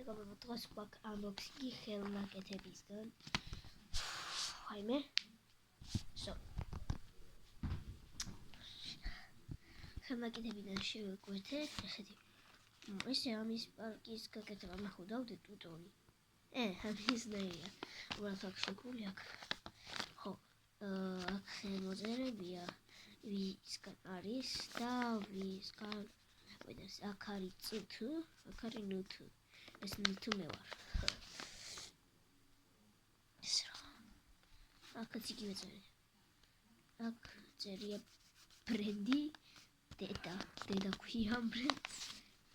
მეგობრებო, დღეს გვაქვს unboxing-ი ხელნაკეთებისგან. Ხაიმე. ხელნაკეთებიდან შევეკვეთეთ, ესეთი. ესე ამის პარკის გაკეთება მე ხო დავდე ტუტონი. ამის ნაირია. უბრალოდ აქ შეკრული აქ. ხო, აქ მოწერებია ვისგან არის და ვისგან აქ არის წთ, აქ არის ნთ. ეს ნთ მე ვარ. ეს რა. აქაც იგივე წერია. აქ წერია ბრენდი დედა ქვია ბრენდს.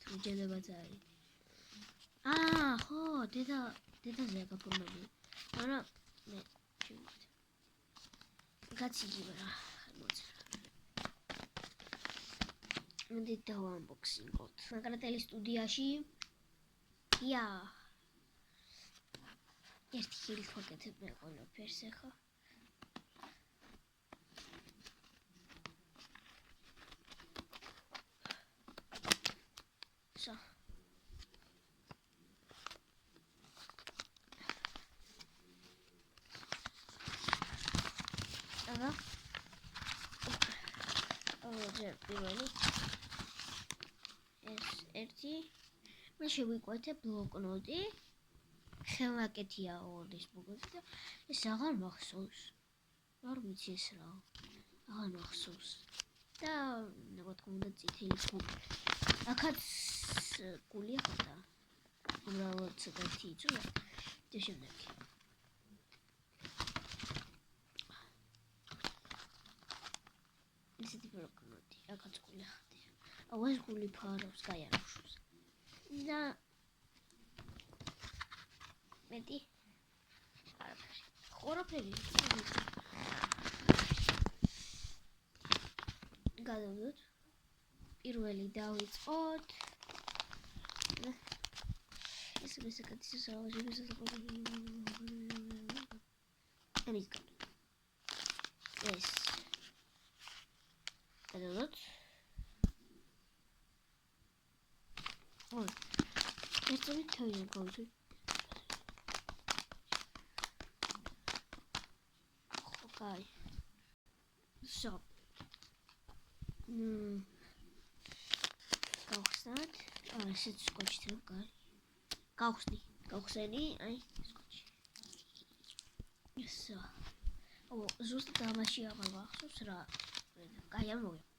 თუ ჯერებაც არის. ხო, დედაზე გაფორმებული. მაგრამ მე შევიდე. აქაც იგივე რა. მოწერა. მოდით დავანბოქსინგოთ. მაგრატელის სტუდიაში. ერთი ხილით ვაკეთებ მე ყველაფერს ახლა. პირველი ეს ერთი მე შევიკვეთე ბლოკნოტი ხელნაკეთია ორდის ბლოკნოტი და ეს აღარ მახსოვს არ ვიცი ეს რა აღარ მახსოვს და რა თქმა უნდა წითელი გული აქაც გულია ხოდა უბრალოდ ცოტათი იწვია და შემდეგ ესეთი ბლოკნოტი აქაც გული ხდება აუ ეს გული ფარავს გაიარავს და მეტი ხოროფელი გადავდოთ პირველი დავიწყოთ ეს რესაკაცის სალაჟების ამისგან ეს გადავდოთ ერთები თავიდან გავიწვი Hi. So. Გავხსნათ. ესეც სკოჩით რა კარი. გავხსენი, აი, სკოჩი. ესა. ზუსტად ამაში აღარ ვახსოვს რა. კაი, ამოვიდა.